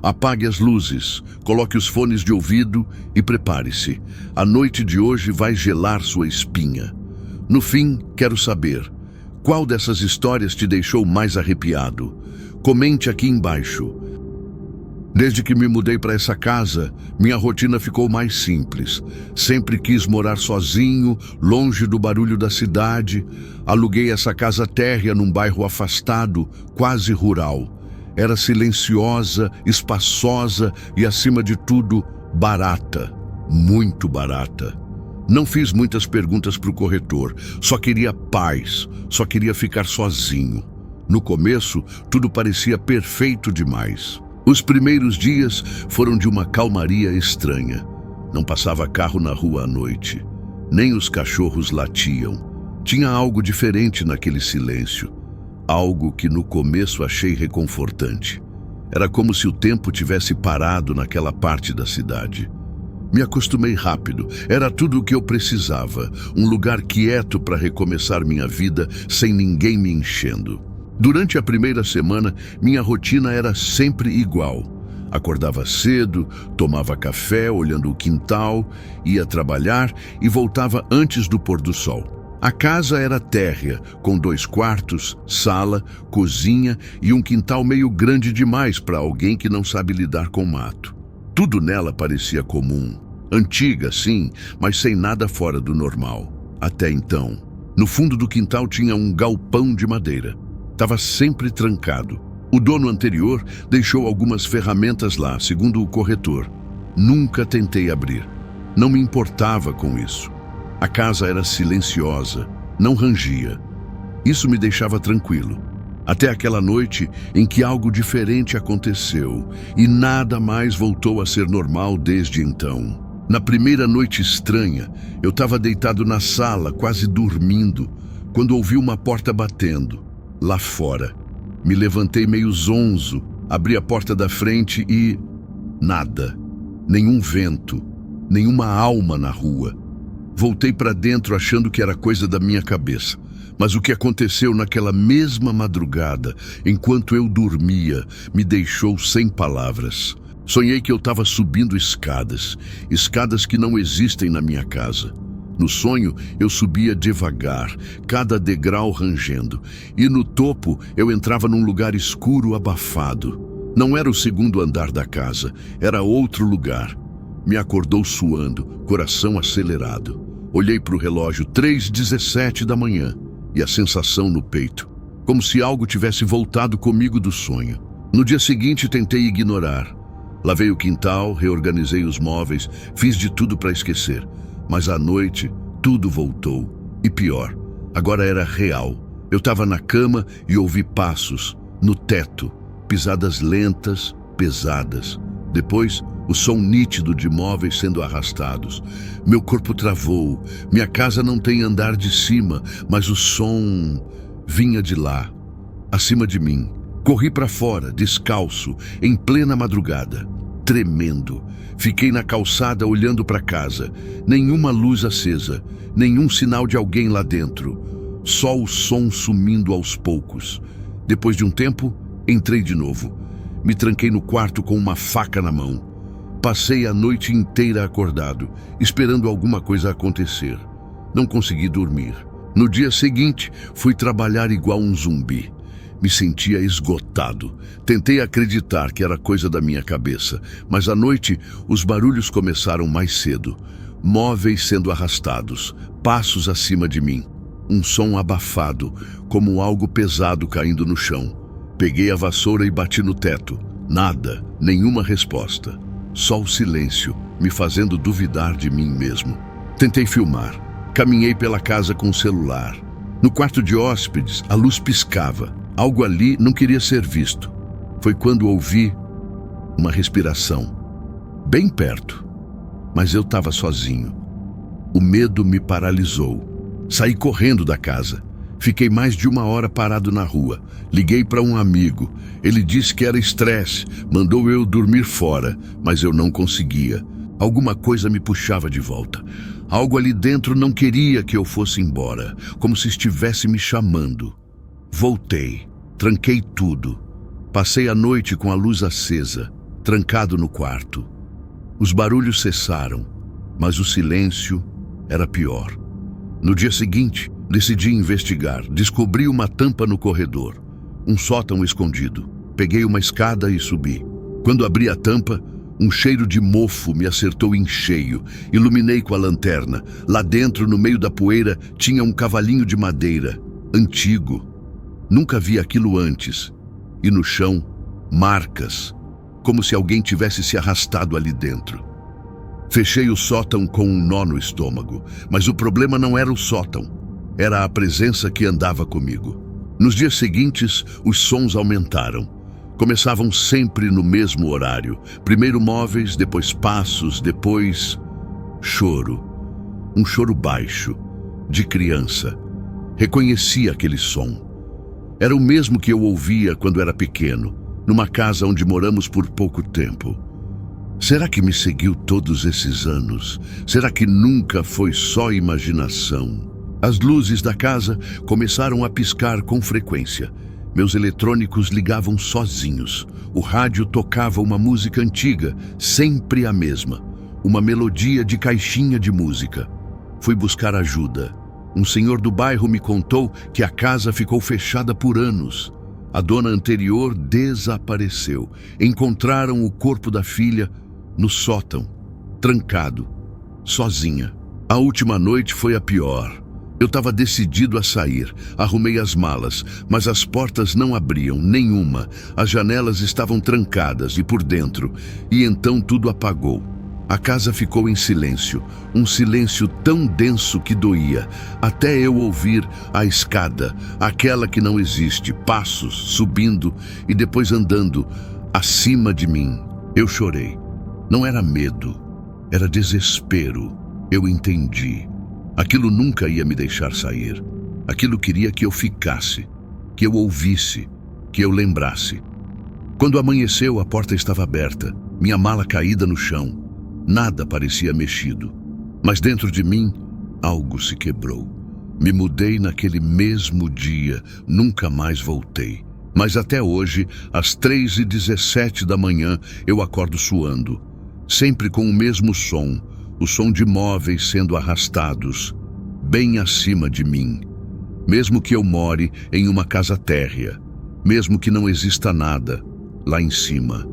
Apague as luzes, coloque os fones de ouvido e prepare-se. A noite de hoje vai gelar sua espinha. No fim, quero saber, qual dessas histórias te deixou mais arrepiado? Comente aqui embaixo. Desde que me mudei para essa casa, minha rotina ficou mais simples. Sempre quis morar sozinho, longe do barulho da cidade. Aluguei essa casa térrea num bairro afastado, quase rural. Era silenciosa, espaçosa e, acima de tudo, barata. Muito barata. Não fiz muitas perguntas para o corretor. Só queria paz, só queria ficar sozinho. No começo, tudo parecia perfeito demais. Os primeiros dias foram de uma calmaria estranha. Não passava carro na rua à noite. Nem os cachorros latiam. Tinha algo diferente naquele silêncio. Algo que no começo achei reconfortante. Era como se o tempo tivesse parado naquela parte da cidade. Me acostumei rápido. Era tudo o que eu precisava. Um lugar quieto para recomeçar minha vida sem ninguém me enchendo. Durante a primeira semana, minha rotina era sempre igual. Acordava cedo, tomava café olhando o quintal, ia trabalhar e voltava antes do pôr do sol. A casa era térrea, com 2 quartos, sala, cozinha e um quintal meio grande demais para alguém que não sabe lidar com mato. Tudo nela parecia comum. Antiga, sim, mas sem nada fora do normal. Até então. No fundo do quintal tinha um galpão de madeira. Estava sempre trancado. O dono anterior deixou algumas ferramentas lá, segundo o corretor. Nunca tentei abrir. Não me importava com isso. A casa era silenciosa, não rangia. Isso me deixava tranquilo. Até aquela noite em que algo diferente aconteceu e nada mais voltou a ser normal desde então. Na primeira noite estranha, eu estava deitado na sala, quase dormindo, quando ouvi uma porta batendo, lá fora. Me levantei meio zonzo, abri a porta da frente e... nada. Nenhum vento, nenhuma alma na rua. Voltei para dentro achando que era coisa da minha cabeça. Mas o que aconteceu naquela mesma madrugada, enquanto eu dormia, me deixou sem palavras. Sonhei que eu estava subindo escadas, escadas que não existem na minha casa. No sonho, eu subia devagar, cada degrau rangendo, e no topo eu entrava num lugar escuro, abafado. Não era o segundo andar da casa, era outro lugar. Me acordou suando, coração acelerado. Olhei para o relógio, 3h17 da manhã, e a sensação no peito, como se algo tivesse voltado comigo do sonho. No dia seguinte, tentei ignorar. Lavei o quintal, reorganizei os móveis, fiz de tudo para esquecer. Mas à noite, tudo voltou. E pior, agora era real. Eu estava na cama e ouvi passos, no teto, pisadas lentas, pesadas. Depois, o som nítido de móveis sendo arrastados. Meu corpo travou. Minha casa não tem andar de cima, mas o som vinha de lá, acima de mim. Corri para fora, descalço, em plena madrugada, tremendo. Fiquei na calçada olhando para casa. Nenhuma luz acesa, nenhum sinal de alguém lá dentro. Só o som sumindo aos poucos. Depois de um tempo, entrei de novo. Me tranquei no quarto com uma faca na mão. Passei a noite inteira acordado, esperando alguma coisa acontecer. Não consegui dormir. No dia seguinte, fui trabalhar igual um zumbi. Me sentia esgotado. Tentei acreditar que era coisa da minha cabeça, mas à noite os barulhos começaram mais cedo. Móveis sendo arrastados, passos acima de mim. Um som abafado, como algo pesado caindo no chão. Peguei a vassoura e bati no teto. Nada, nenhuma resposta. Só o silêncio, me fazendo duvidar de mim mesmo. Tentei filmar. Caminhei pela casa com o celular. No quarto de hóspedes, a luz piscava. Algo ali não queria ser visto. Foi quando ouvi uma respiração, bem perto. Mas eu estava sozinho. O medo me paralisou. Saí correndo da casa. Fiquei mais de 1 hora parado na rua. Liguei para um amigo. Ele disse que era estresse, mandou eu dormir fora, mas eu não conseguia. Alguma coisa me puxava de volta. Algo ali dentro não queria que eu fosse embora, como se estivesse me chamando. Voltei, tranquei tudo. Passei a noite com a luz acesa. trancado no quarto. Os barulhos cessaram, mas o silêncio era pior. No dia seguinte, decidi investigar. Descobri uma tampa no corredor, um sótão escondido. Peguei uma escada e subi. Quando abri a tampa, um cheiro de mofo me acertou em cheio. Iluminei com a lanterna. Lá dentro, no meio da poeira, tinha um cavalinho de madeira, antigo. Nunca vi aquilo antes. E no chão, marcas, como se alguém tivesse se arrastado ali dentro. Fechei o sótão com um nó no estômago, mas o problema não era o sótão, era a presença que andava comigo. Nos dias seguintes, os sons aumentaram. Começavam sempre no mesmo horário. Primeiro móveis, depois passos, depois choro. Um choro baixo, de criança. Reconheci aquele som. Era o mesmo que eu ouvia quando era pequeno, numa casa onde moramos por pouco tempo. Será que me seguiu todos esses anos? Será que nunca foi só imaginação? As luzes da casa começaram a piscar com frequência. Meus eletrônicos ligavam sozinhos. O rádio tocava uma música antiga, sempre a mesma. Uma melodia de caixinha de música. Fui buscar ajuda. Um senhor do bairro me contou que a casa ficou fechada por anos. A dona anterior desapareceu. Encontraram o corpo da filha no sótão, trancado, sozinha. A última noite foi a pior. Eu estava decidido a sair. Arrumei as malas, mas as portas não abriam, nenhuma. As janelas estavam trancadas e por dentro. E então tudo apagou. A casa ficou em silêncio, um silêncio tão denso que doía, até eu ouvir a escada, aquela que não existe, passos subindo e depois andando acima de mim. Eu chorei. Não era medo, era desespero. Eu entendi. Aquilo nunca ia me deixar sair. Aquilo queria que eu ficasse, que eu ouvisse, que eu lembrasse. Quando amanheceu, a porta estava aberta, minha mala caída no chão. Nada parecia mexido, mas dentro de mim, algo se quebrou. Me mudei naquele mesmo dia, nunca mais voltei. Mas até hoje, às 3h17 da manhã, eu acordo suando. Sempre com o mesmo som, o som de móveis sendo arrastados, bem acima de mim. Mesmo que eu more em uma casa térrea, mesmo que não exista nada lá em cima.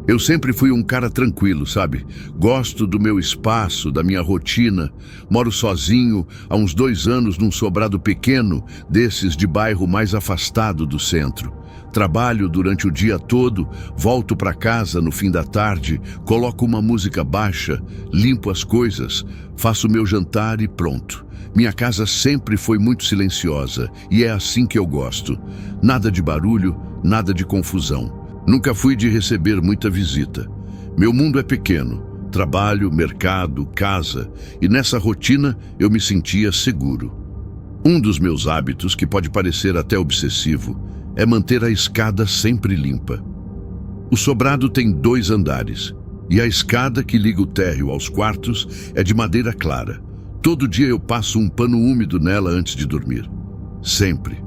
Eu sempre fui um cara tranquilo, sabe? Gosto do meu espaço, da minha rotina. Moro sozinho há uns 2 anos num sobrado pequeno, desses de bairro mais afastado do centro. Trabalho durante o dia todo, volto para casa no fim da tarde, coloco uma música baixa, limpo as coisas, faço meu jantar e pronto. Minha casa sempre foi muito silenciosa e é assim que eu gosto. Nada de barulho, nada de confusão. Nunca fui de receber muita visita. Meu mundo é pequeno, trabalho, mercado, casa, e nessa rotina eu me sentia seguro. Um dos meus hábitos, que pode parecer até obsessivo, é manter a escada sempre limpa. O sobrado tem 2 andares, e a escada que liga o térreo aos quartos é de madeira clara. Todo dia eu passo um pano úmido nela antes de dormir. Sempre.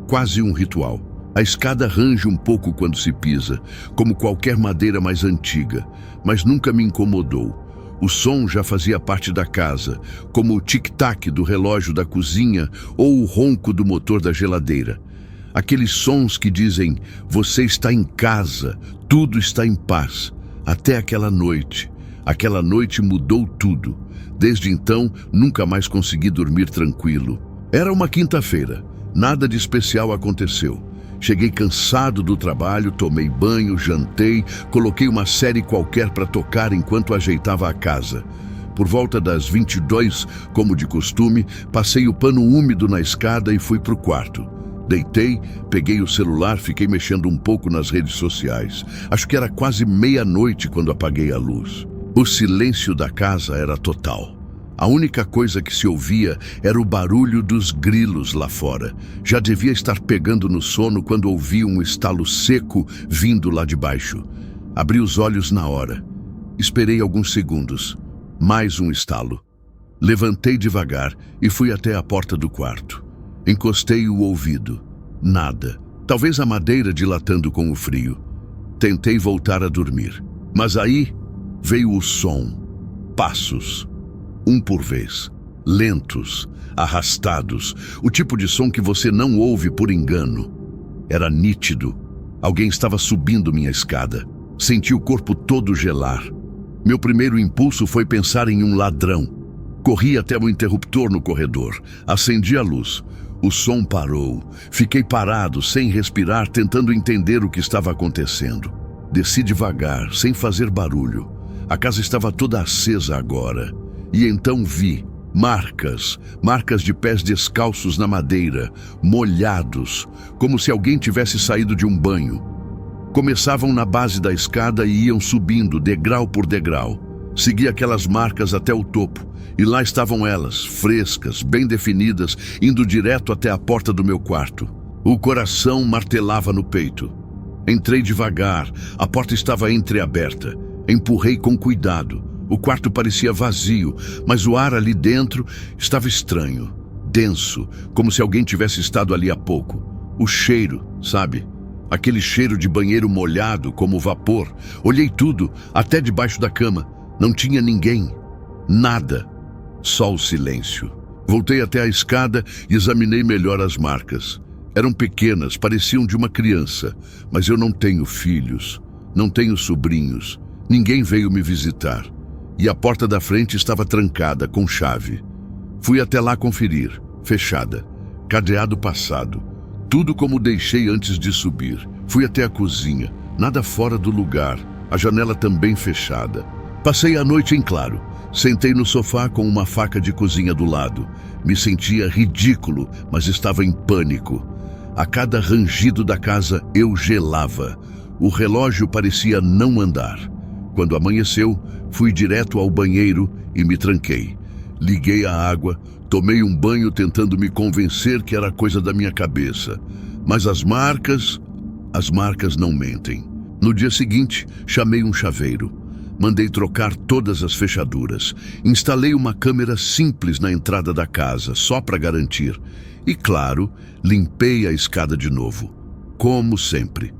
Quase um ritual. A escada range um pouco quando se pisa, como qualquer madeira mais antiga, mas nunca me incomodou. O som já fazia parte da casa, como o tic-tac do relógio da cozinha ou o ronco do motor da geladeira. Aqueles sons que dizem, você está em casa, tudo está em paz. Até aquela noite. Aquela noite mudou tudo. Desde então, nunca mais consegui dormir tranquilo. Era uma quinta-feira. Nada de especial aconteceu. Cheguei cansado do trabalho, tomei banho, jantei, coloquei uma série qualquer para tocar enquanto ajeitava a casa. Por volta das 22, como de costume, passei o pano úmido na escada e fui para o quarto. Deitei, peguei o celular, fiquei mexendo um pouco nas redes sociais. Acho que era quase meia-noite quando apaguei a luz. O silêncio da casa era total. A única coisa que se ouvia era o barulho dos grilos lá fora. Já devia estar pegando no sono quando ouvi um estalo seco vindo lá de baixo. Abri os olhos na hora. Esperei alguns segundos. Mais um estalo. Levantei devagar e fui até a porta do quarto. Encostei o ouvido. Nada. Talvez a madeira dilatando com o frio. Tentei voltar a dormir. Mas aí veio o som. Passos. Um por vez. Lentos, arrastados. O tipo de som que você não ouve por engano. Era nítido. Alguém estava subindo minha escada. Senti o corpo todo gelar. Meu primeiro impulso foi pensar em um ladrão. Corri até o interruptor no corredor. Acendi a luz. O som parou. Fiquei parado, sem respirar, tentando entender o que estava acontecendo. Desci devagar, sem fazer barulho. A casa estava toda acesa agora. E então vi marcas de pés descalços na madeira, molhados, como se alguém tivesse saído de um banho. Começavam na base da escada e iam subindo, degrau por degrau. Segui aquelas marcas até o topo, e lá estavam elas, frescas, bem definidas, indo direto até a porta do meu quarto. O coração martelava no peito. Entrei devagar, a porta estava entreaberta. Empurrei com cuidado. O quarto parecia vazio, mas o ar ali dentro estava estranho, denso, como se alguém tivesse estado ali há pouco. O cheiro, sabe? Aquele cheiro de banheiro molhado, como vapor. Olhei tudo, até debaixo da cama. Não tinha ninguém. Nada. Só o silêncio. Voltei até a escada e examinei melhor as marcas. Eram pequenas, pareciam de uma criança. Mas eu não tenho filhos. Não tenho sobrinhos. Ninguém veio me visitar. E a porta da frente estava trancada, com chave. Fui até lá conferir. Fechada. Cadeado passado. Tudo como deixei antes de subir. Fui até a cozinha. Nada fora do lugar. A janela também fechada. Passei a noite em claro. Sentei no sofá com uma faca de cozinha do lado. Me sentia ridículo, mas estava em pânico. A cada rangido da casa eu gelava. O relógio parecia não andar. Quando amanheceu, fui direto ao banheiro e me tranquei. Liguei a água, tomei um banho tentando me convencer que era coisa da minha cabeça. Mas as marcas não mentem. No dia seguinte, chamei um chaveiro. Mandei trocar todas as fechaduras. Instalei uma câmera simples na entrada da casa, só para garantir. E, claro, limpei a escada de novo. Como sempre.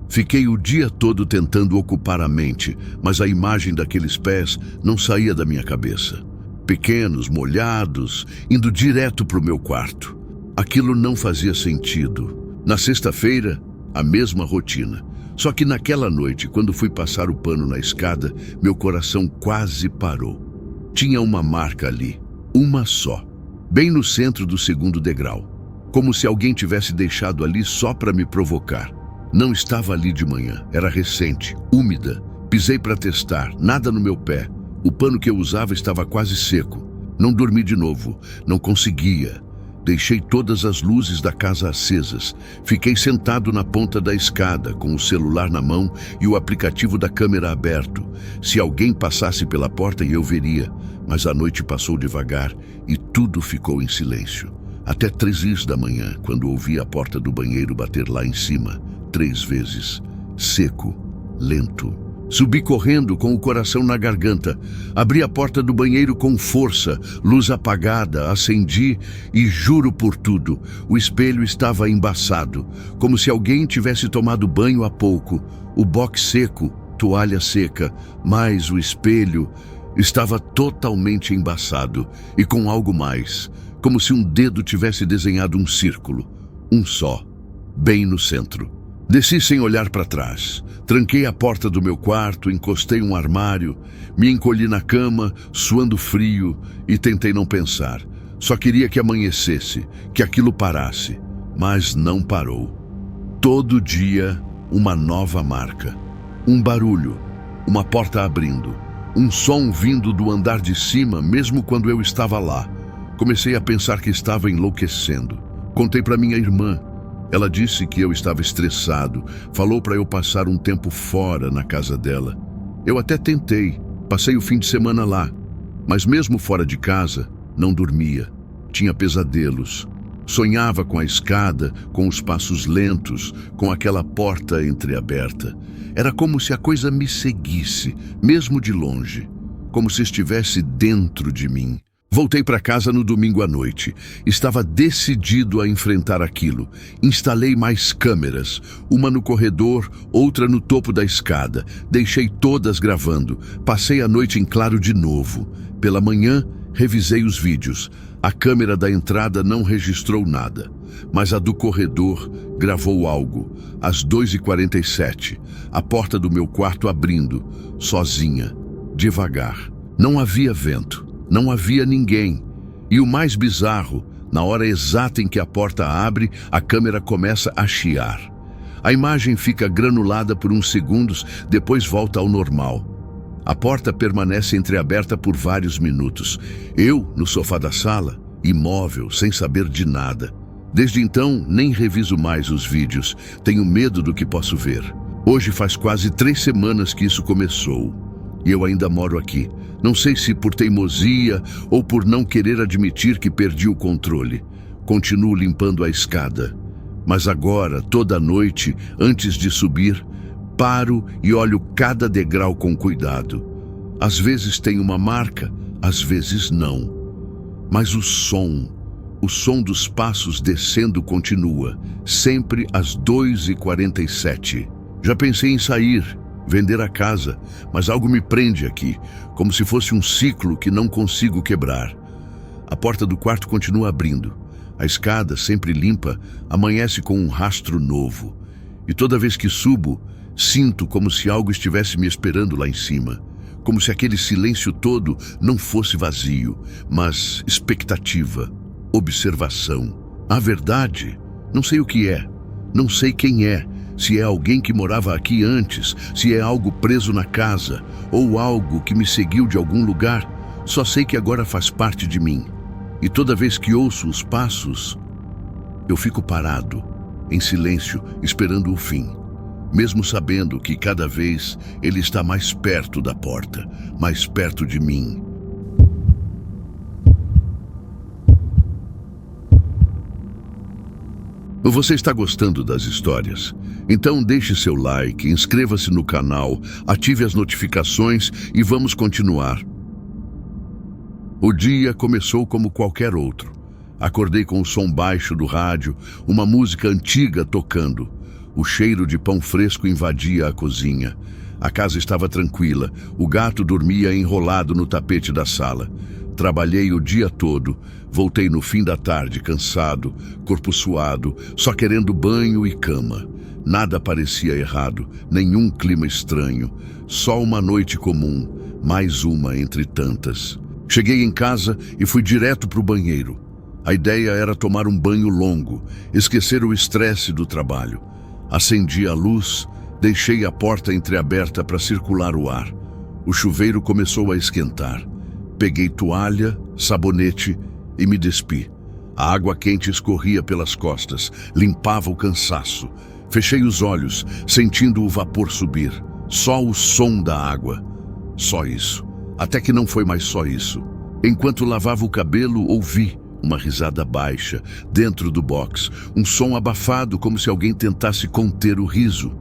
Fiquei o dia todo tentando ocupar a mente, mas a imagem daqueles pés não saía da minha cabeça. Pequenos, molhados, indo direto para o meu quarto. Aquilo não fazia sentido. Na sexta-feira, a mesma rotina. Só que naquela noite, quando fui passar o pano na escada, meu coração quase parou. Tinha uma marca ali, uma só, bem no centro do segundo degrau. Como se alguém tivesse deixado ali só para me provocar. Não estava ali de manhã, era recente, úmida. Pisei para testar, nada no meu pé. O pano que eu usava estava quase seco. Não dormi de novo, não conseguia. Deixei todas as luzes da casa acesas. Fiquei sentado na ponta da escada, com o celular na mão e o aplicativo da câmera aberto. Se alguém passasse pela porta, eu veria. Mas a noite passou devagar e tudo ficou em silêncio. Até 3 da manhã, quando ouvi a porta do banheiro bater lá em cima. 3 vezes. Seco, lento. Subi correndo com o coração na garganta. Abri a porta do banheiro com força, luz apagada, acendi e juro por tudo, o espelho estava embaçado, como se alguém tivesse tomado banho há pouco. O box seco, toalha seca, mas o espelho estava totalmente embaçado e com algo mais, como se um dedo tivesse desenhado um círculo, um só, bem no centro. Desci sem olhar para trás. Tranquei a porta do meu quarto, encostei um armário, me encolhi na cama, suando frio, e tentei não pensar. Só queria que amanhecesse, que aquilo parasse. Mas não parou. Todo dia, uma nova marca. Um barulho, uma porta abrindo. Um som vindo do andar de cima, mesmo quando eu estava lá. Comecei a pensar que estava enlouquecendo. Contei para minha irmã. Ela disse que eu estava estressado, falou para eu passar um tempo fora na casa dela. Eu até tentei, passei o fim de semana lá, mas mesmo fora de casa, não dormia. Tinha pesadelos. Sonhava com a escada, com os passos lentos, com aquela porta entreaberta. Era como se a coisa me seguisse, mesmo de longe, como se estivesse dentro de mim. Voltei para casa no domingo à noite. Estava decidido a enfrentar aquilo. Instalei mais câmeras, uma no corredor, outra no topo da escada. Deixei todas gravando. Passei a noite em claro de novo. Pela manhã, revisei os vídeos. A câmera da entrada não registrou nada, mas a do corredor gravou algo. Às 2h47, a porta do meu quarto abrindo, sozinha, devagar. Não havia vento. Não havia ninguém. E o mais bizarro, na hora exata em que a porta abre, a câmera começa a chiar. A imagem fica granulada por uns segundos, depois volta ao normal. A porta permanece entreaberta por vários minutos. Eu, no sofá da sala, imóvel, sem saber de nada. Desde então, nem reviso mais os vídeos. Tenho medo do que posso ver. Hoje faz quase 3 semanas que isso começou. E eu ainda moro aqui. Não sei se por teimosia ou por não querer admitir que perdi o controle. Continuo limpando a escada. Mas agora, toda noite, antes de subir, paro e olho cada degrau com cuidado. Às vezes tem uma marca, às vezes não. Mas o som dos passos descendo continua, sempre às 2h47. Já pensei em sair, vender a casa, mas algo me prende aqui, como se fosse um ciclo que não consigo quebrar. A porta do quarto continua abrindo. A escada, sempre limpa, amanhece com um rastro novo. E toda vez que subo, sinto como se algo estivesse me esperando lá em cima. Como se aquele silêncio todo não fosse vazio, mas expectativa, observação. A verdade, não sei o que é, não sei quem é. Se é alguém que morava aqui antes, se é algo preso na casa, ou algo que me seguiu de algum lugar, só sei que agora faz parte de mim. E toda vez que ouço os passos, eu fico parado, em silêncio, esperando o fim. Mesmo sabendo que cada vez ele está mais perto da porta, mais perto de mim. Você está gostando das histórias? Então deixe seu like, inscreva-se no canal, ative as notificações e vamos continuar. O dia começou como qualquer outro. Acordei com o som baixo do rádio, uma música antiga tocando. O cheiro de pão fresco invadia a cozinha. A casa estava tranquila, o gato dormia enrolado no tapete da sala. Trabalhei o dia todo, voltei no fim da tarde cansado, corpo suado, só querendo banho e cama. Nada parecia errado, nenhum clima estranho, só uma noite comum, mais uma entre tantas. Cheguei em casa e fui direto para o banheiro. A ideia era tomar um banho longo, esquecer o estresse do trabalho. Acendi a luz, deixei a porta entreaberta para circular o ar. O chuveiro começou a esquentar. Peguei toalha, sabonete e me despi. A água quente escorria pelas costas, limpava o cansaço. Fechei os olhos, sentindo o vapor subir. Só o som da água. Só isso. Até que não foi mais só isso. Enquanto lavava o cabelo, ouvi uma risada baixa, dentro do box. Um som abafado, como se alguém tentasse conter o riso.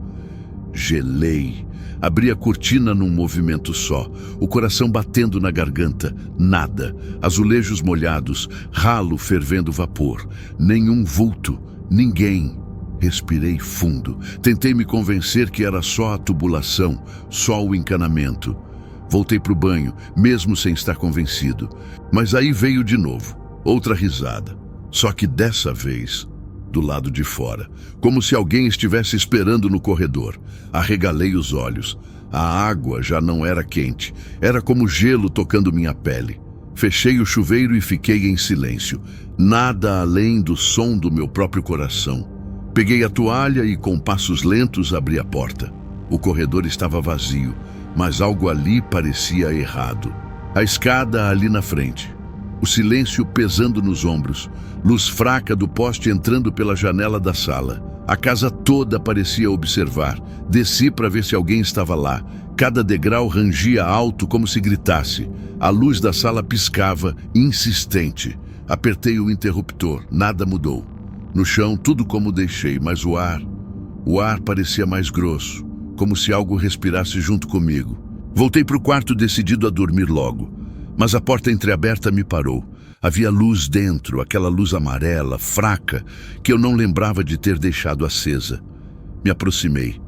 Gelei. Abri a cortina num movimento só, o coração batendo na garganta. Nada. Azulejos molhados, ralo fervendo vapor. Nenhum vulto, ninguém. Respirei fundo. Tentei me convencer que era só a tubulação, só o encanamento. Voltei para o banho, mesmo sem estar convencido. Mas aí veio de novo, outra risada. Só que dessa vez, do lado de fora, como se alguém estivesse esperando no corredor. Arregalei os olhos. A água já não era quente, era como gelo tocando minha pele. Fechei o chuveiro e fiquei em silêncio, nada além do som do meu próprio coração. Peguei a toalha e, com passos lentos, abri a porta. O corredor estava vazio, mas algo ali parecia errado. A escada ali na frente. O silêncio pesando nos ombros, luz fraca do poste entrando pela janela da sala. A casa toda parecia observar. Desci para ver se alguém estava lá. Cada degrau rangia alto como se gritasse. A luz da sala piscava, insistente. Apertei o interruptor, nada mudou. No chão, tudo como deixei, mas o ar parecia mais grosso, como se algo respirasse junto comigo. Voltei para o quarto decidido a dormir logo. Mas a porta entreaberta me parou. Havia luz dentro, aquela luz amarela, fraca, que eu não lembrava de ter deixado acesa. Me aproximei.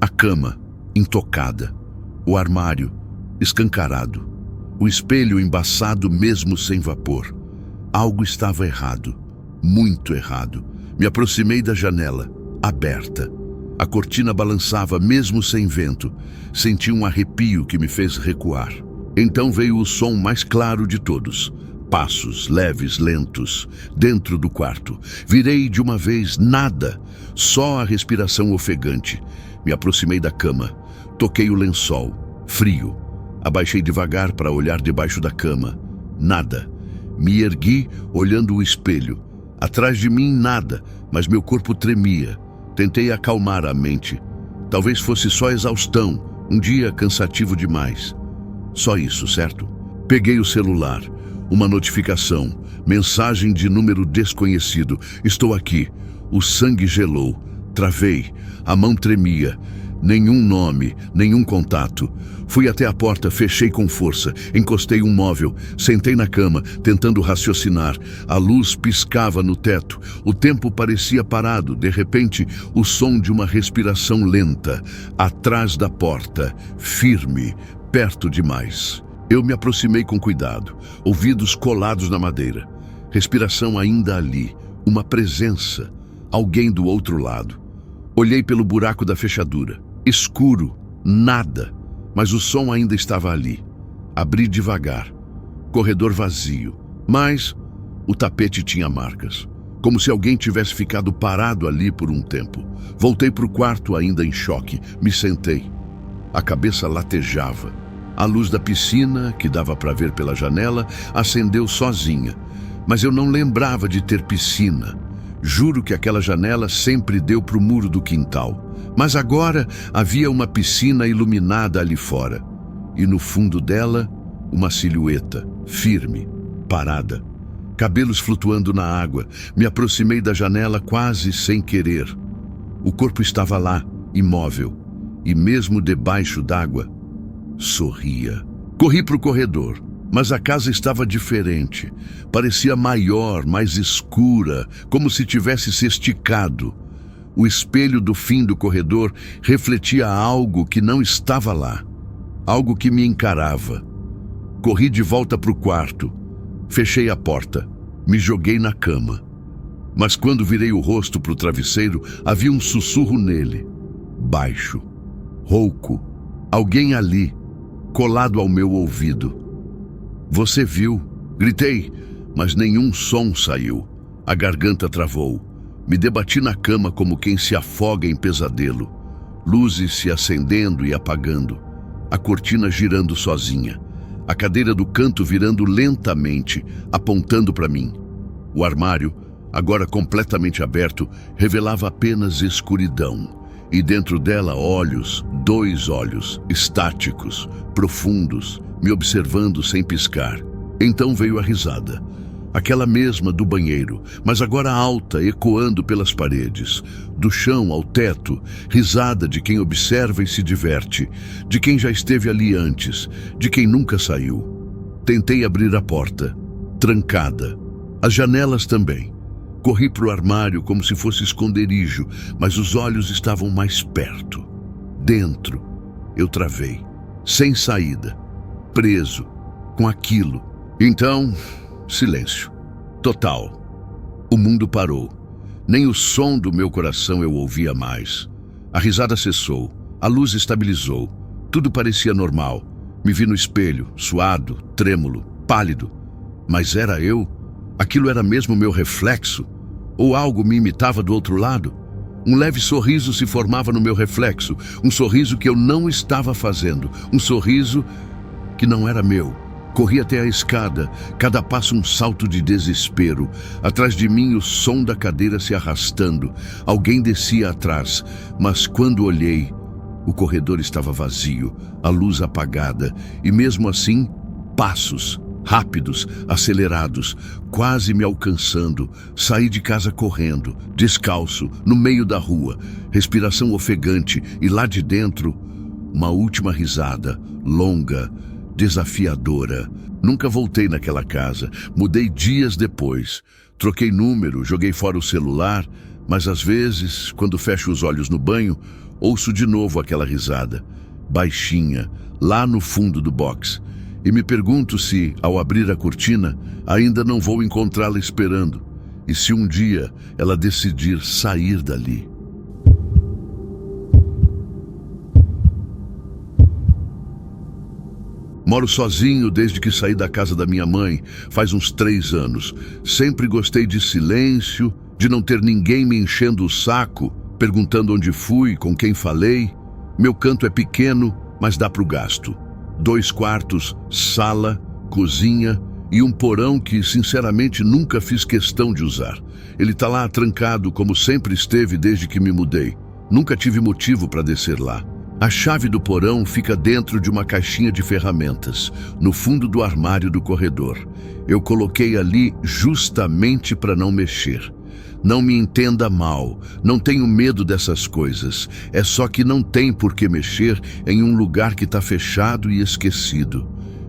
A cama, intocada. O armário, escancarado. O espelho embaçado mesmo sem vapor. Algo estava errado. Muito errado. Me aproximei da janela, aberta. A cortina balançava mesmo sem vento. Senti um arrepio que me fez recuar. Então veio o som mais claro de todos. Passos leves, lentos, dentro do quarto. Virei de uma vez, nada. Só a respiração ofegante. Me aproximei da cama. Toquei o lençol. Frio. Abaixei devagar para olhar debaixo da cama. Nada. Me ergui, olhando o espelho. Atrás de mim, nada, mas meu corpo tremia. Tentei acalmar a mente. Talvez fosse só exaustão, um dia cansativo demais. Só isso, certo? Peguei o celular. Uma notificação. Mensagem de número desconhecido. Estou aqui. O sangue gelou. Travei. A mão tremia. Nenhum nome, nenhum contato. Fui até a porta, fechei com força. Encostei um móvel. Sentei na cama, tentando raciocinar. A luz piscava no teto. O tempo parecia parado. De repente, o som de uma respiração lenta. Atrás da porta. Firme. Perto demais. Eu me aproximei com cuidado. Ouvidos colados na madeira. Respiração ainda ali. Uma presença. Alguém do outro lado. Olhei pelo buraco da fechadura. Escuro, nada, mas o som ainda estava ali. Abri devagar. Corredor vazio, mas o tapete tinha marcas, como se alguém tivesse ficado parado ali por um tempo. Voltei para o quarto ainda em choque. Me sentei. A cabeça latejava. A luz da piscina, que dava para ver pela janela, acendeu sozinha. Mas eu não lembrava de ter piscina. Juro que aquela janela sempre deu para o muro do quintal. Mas agora havia uma piscina iluminada ali fora. E no fundo dela, uma silhueta, firme, parada. Cabelos flutuando na água. Me aproximei da janela quase sem querer. O corpo estava lá, imóvel. E mesmo debaixo d'água, sorria. Corri para o corredor. Mas a casa estava diferente. Parecia maior, mais escura, como se tivesse se esticado. O espelho do fim do corredor refletia algo que não estava lá. Algo que me encarava. Corri de volta para o quarto. Fechei a porta. Me joguei na cama. Mas quando virei o rosto para o travesseiro, havia um sussurro nele. Baixo. Rouco. Alguém ali, colado ao meu ouvido. Você viu? Gritei, mas nenhum som saiu. A garganta travou. Me debati na cama como quem se afoga em pesadelo. Luzes se acendendo e apagando. A cortina girando sozinha. A cadeira do canto virando lentamente, apontando para mim. O armário, agora completamente aberto, revelava apenas escuridão. E dentro dela olhos, 2 olhos, estáticos, profundos, me observando sem piscar. Então veio a risada. Aquela mesma do banheiro, mas agora alta, ecoando pelas paredes. Do chão ao teto, risada de quem observa e se diverte, de quem já esteve ali antes, de quem nunca saiu. Tentei abrir a porta, trancada. As janelas também. Corri para o armário como se fosse esconderijo, mas os olhos estavam mais perto. Dentro, eu travei, sem saída, preso, com aquilo. Então, silêncio. Total. O mundo parou. Nem o som do meu coração eu ouvia mais. A risada cessou. A luz estabilizou. Tudo parecia normal. Me vi no espelho, suado, trêmulo, pálido. Mas era eu? Aquilo era mesmo meu reflexo? Ou algo me imitava do outro lado? Um leve sorriso se formava no meu reflexo. Um sorriso que eu não estava fazendo. Um sorriso que não era meu. Corri até a escada, cada passo um salto de desespero. Atrás de mim o som da cadeira se arrastando. Alguém descia atrás, mas quando olhei, o corredor estava vazio, a luz apagada, e mesmo assim, passos, rápidos, acelerados, quase me alcançando. Saí de casa correndo, descalço, no meio da rua, respiração ofegante, e lá de dentro, uma última risada, longa, desafiadora. Nunca voltei naquela casa. Mudei dias depois. Troquei número, joguei fora o celular, mas às vezes, quando fecho os olhos no banho, ouço de novo aquela risada, baixinha, lá no fundo do box. E me pergunto se, ao abrir a cortina, ainda não vou encontrá-la esperando. E se um dia ela decidir sair dali. Moro sozinho desde que saí da casa da minha mãe, faz uns 3 anos. Sempre gostei de silêncio, de não ter ninguém me enchendo o saco, perguntando onde fui, com quem falei. Meu canto é pequeno, mas dá pro gasto. 2 quartos, sala, cozinha e um porão que, sinceramente, nunca fiz questão de usar. Ele tá lá trancado como sempre esteve desde que me mudei. Nunca tive motivo para descer lá. A chave do porão fica dentro de uma caixinha de ferramentas, no fundo do armário do corredor. Eu coloquei ali justamente para não mexer. Não me entenda mal, não tenho medo dessas coisas. É só que não tem por que mexer em um lugar que está fechado e esquecido.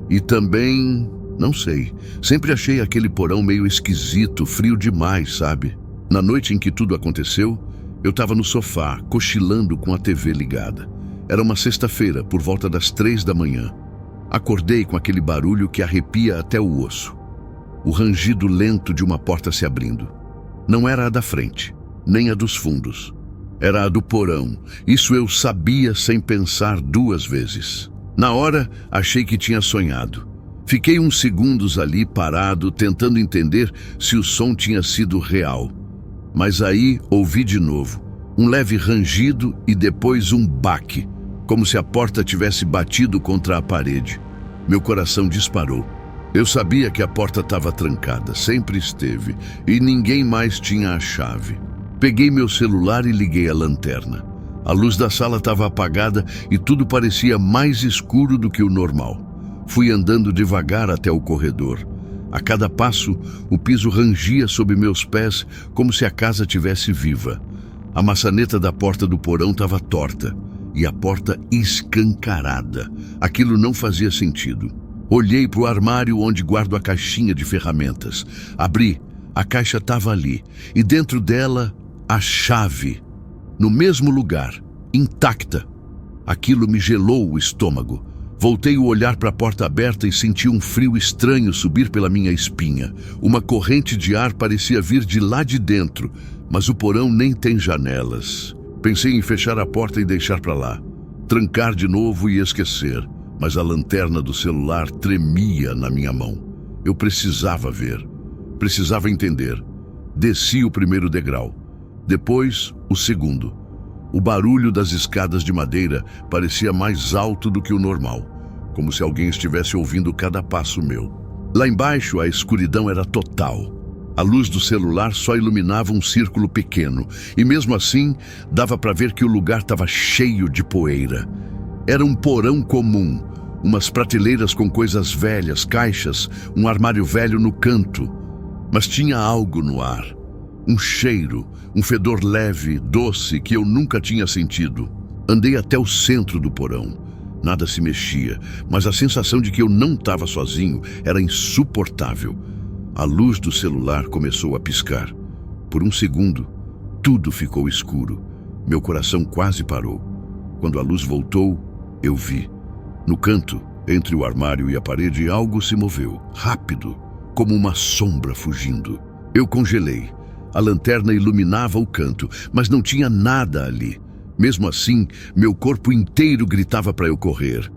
E também, não sei, sempre achei aquele porão meio esquisito, frio demais, sabe? Na noite em que tudo aconteceu, eu estava no sofá, cochilando com a TV ligada. Era uma sexta-feira, por volta das 3 da manhã. Acordei com aquele barulho que arrepia até o osso. O rangido lento de uma porta se abrindo. Não era a da frente, nem a dos fundos. Era a do porão. Isso eu sabia sem pensar 2 vezes. Na hora, achei que tinha sonhado. Fiquei uns segundos ali parado, tentando entender se o som tinha sido real. Mas aí ouvi de novo. Um leve rangido e depois um baque, como se a porta tivesse batido contra a parede. Meu coração disparou. Eu sabia que a porta estava trancada, sempre esteve, e ninguém mais tinha a chave. Peguei meu celular e liguei a lanterna. A luz da sala estava apagada e tudo parecia mais escuro do que o normal. Fui andando devagar até o corredor. A cada passo, o piso rangia sob meus pés como se a casa tivesse viva. A maçaneta da porta do porão estava torta e a porta escancarada. Aquilo não fazia sentido. Olhei para o armário onde guardo a caixinha de ferramentas. Abri, a caixa estava ali e dentro dela a chave, no mesmo lugar, intacta. Aquilo me gelou o estômago. Voltei o olhar para a porta aberta e senti um frio estranho subir pela minha espinha. Uma corrente de ar parecia vir de lá de dentro, mas o porão nem tem janelas. Pensei em fechar a porta e deixar para lá, trancar de novo e esquecer, mas a lanterna do celular tremia na minha mão. Eu precisava ver, precisava entender. Desci o primeiro degrau, depois o segundo. O barulho das escadas de madeira parecia mais alto do que o normal, como se alguém estivesse ouvindo cada passo meu. Lá embaixo, a escuridão era total. A luz do celular só iluminava um círculo pequeno, e mesmo assim, dava para ver que o lugar estava cheio de poeira. Era um porão comum, umas prateleiras com coisas velhas, caixas, um armário velho no canto. Mas tinha algo no ar. Um cheiro, um fedor leve, doce, que eu nunca tinha sentido. Andei até o centro do porão. Nada se mexia, mas a sensação de que eu não estava sozinho era insuportável. A luz do celular começou a piscar. Por um segundo, tudo ficou escuro. Meu coração quase parou. Quando a luz voltou, eu vi. No canto, entre o armário e a parede, algo se moveu, rápido, como uma sombra fugindo. Eu congelei. A lanterna iluminava o canto, mas não tinha nada ali. Mesmo assim, meu corpo inteiro gritava para eu correr.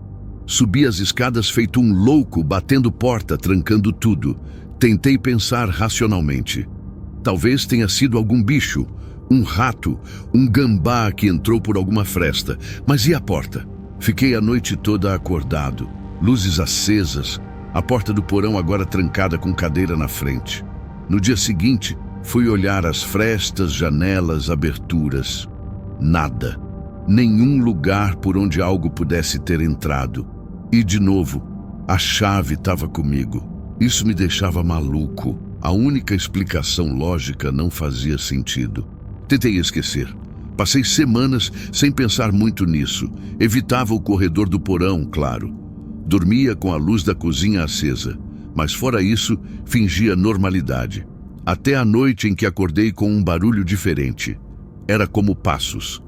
Subi as escadas feito um louco, batendo porta, trancando tudo. Tentei pensar racionalmente. Talvez tenha sido algum bicho, um rato, um gambá que entrou por alguma fresta. Mas e a porta? Fiquei a noite toda acordado, luzes acesas, a porta do porão agora trancada com cadeira na frente. No dia seguinte, fui olhar as frestas, janelas, aberturas. Nada. Nenhum lugar por onde algo pudesse ter entrado. E, de novo, a chave estava comigo. Isso me deixava maluco. A única explicação lógica não fazia sentido. Tentei esquecer. Passei semanas sem pensar muito nisso. Evitava o corredor do porão, claro. Dormia com a luz da cozinha acesa, mas fora isso, fingia normalidade. Até a noite em que acordei com um barulho diferente. Era como passos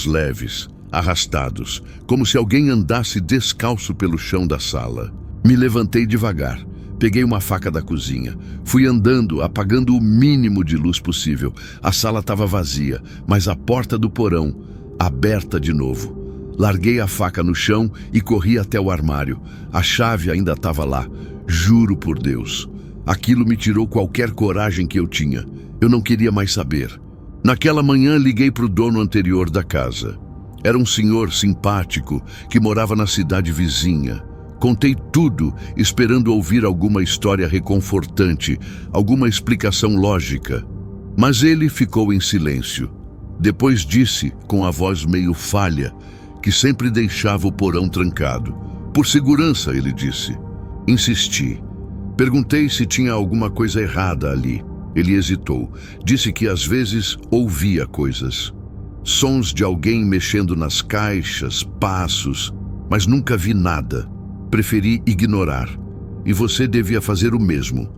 leves, arrastados, como se alguém andasse descalço pelo chão da sala. Me levantei devagar, peguei uma faca da cozinha, fui andando, apagando o mínimo de luz possível. A sala estava vazia, mas a porta do porão, aberta de novo. Larguei a faca no chão e corri até o armário. A chave ainda estava lá. Juro por Deus. Aquilo me tirou qualquer coragem que eu tinha. Eu não queria mais saber. Naquela manhã liguei para o dono anterior da casa. Era um senhor simpático que morava na cidade vizinha. Contei tudo, esperando ouvir alguma história reconfortante, alguma explicação lógica. Mas ele ficou em silêncio. Depois disse, com a voz meio falha, que sempre deixava o porão trancado. Por segurança, ele disse. Insisti. Perguntei se tinha alguma coisa errada ali. Ele hesitou. Disse que às vezes ouvia coisas. Sons de alguém mexendo nas caixas, passos, mas nunca vi nada. Preferi ignorar. E você devia fazer o mesmo.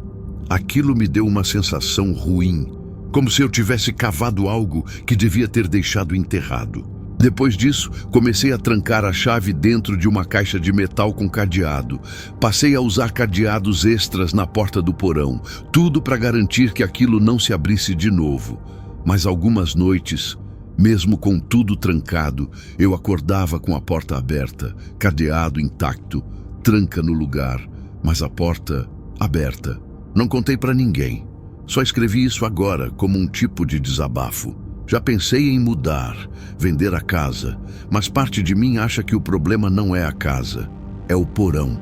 Aquilo me deu uma sensação ruim, como se eu tivesse cavado algo que devia ter deixado enterrado. Depois disso, comecei a trancar a chave dentro de uma caixa de metal com cadeado. Passei a usar cadeados extras na porta do porão, tudo para garantir que aquilo não se abrisse de novo. Mas algumas noites, mesmo com tudo trancado, eu acordava com a porta aberta, cadeado intacto, tranca no lugar, mas a porta aberta. Não contei para ninguém. Só escrevi isso agora como um tipo de desabafo. Já pensei em mudar, vender a casa, mas parte de mim acha que o problema não é a casa, é o porão.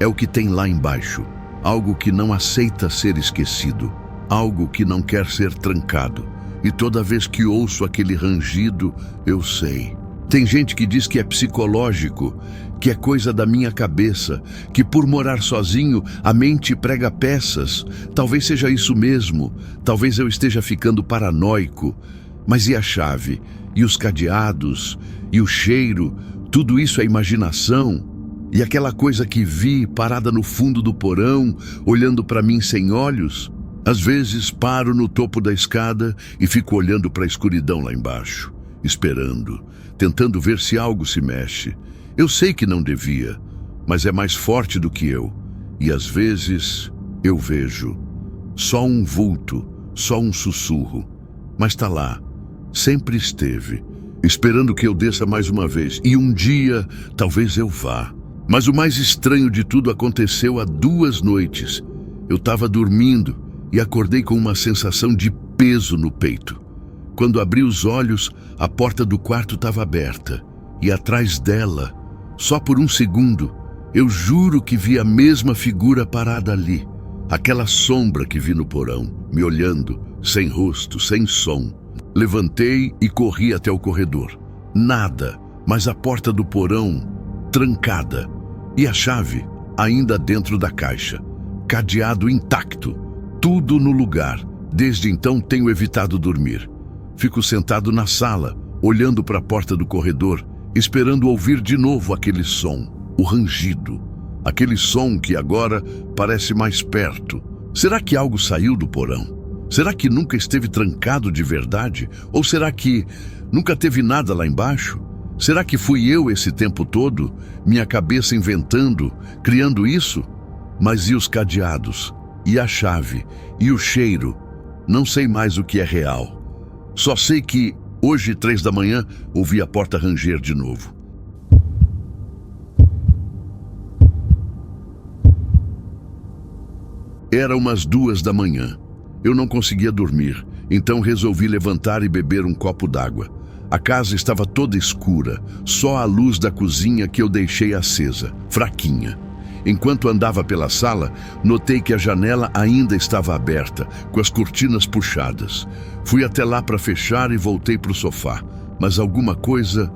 É o que tem lá embaixo, algo que não aceita ser esquecido, algo que não quer ser trancado. E toda vez que ouço aquele rangido, eu sei. Tem gente que diz que é psicológico, que é coisa da minha cabeça, que por morar sozinho a mente prega peças. Talvez seja isso mesmo, talvez eu esteja ficando paranoico. Mas e a chave? E os cadeados? E o cheiro? Tudo isso é imaginação? E aquela coisa que vi parada no fundo do porão, olhando para mim sem olhos? Às vezes paro no topo da escada e fico olhando para a escuridão lá embaixo, esperando, tentando ver se algo se mexe. Eu sei que não devia, mas é mais forte do que eu. E às vezes eu vejo só um vulto, só um sussurro. Mas tá lá. Sempre esteve, esperando que eu desça mais uma vez. E um dia, talvez eu vá. Mas o mais estranho de tudo aconteceu há 2 noites. Eu estava dormindo e acordei com uma sensação de peso no peito. Quando abri os olhos, a porta do quarto estava aberta. E atrás dela, só por um segundo, eu juro que vi a mesma figura parada ali. Aquela sombra que vi no porão, me olhando, sem rosto, sem som. Levantei e corri até o corredor. Nada, mas a porta do porão trancada. E a chave ainda dentro da caixa. Cadeado intacto. Tudo no lugar. Desde então tenho evitado dormir. Fico sentado na sala, olhando para a porta do corredor, esperando ouvir de novo aquele som, o rangido. Aquele som que agora parece mais perto. Será que algo saiu do porão? Será que nunca esteve trancado de verdade? Ou será que nunca teve nada lá embaixo? Será que fui eu esse tempo todo, minha cabeça inventando, criando isso? Mas e os cadeados? E a chave? E o cheiro? Não sei mais o que é real. Só sei que, hoje, 3 da manhã, ouvi a porta ranger de novo. Era umas 2 da manhã. Eu não conseguia dormir, então resolvi levantar e beber um copo d'água. A casa estava toda escura, só a luz da cozinha que eu deixei acesa, fraquinha. Enquanto andava pela sala, notei que a janela ainda estava aberta, com as cortinas puxadas. Fui até lá para fechar e voltei para o sofá, mas alguma coisa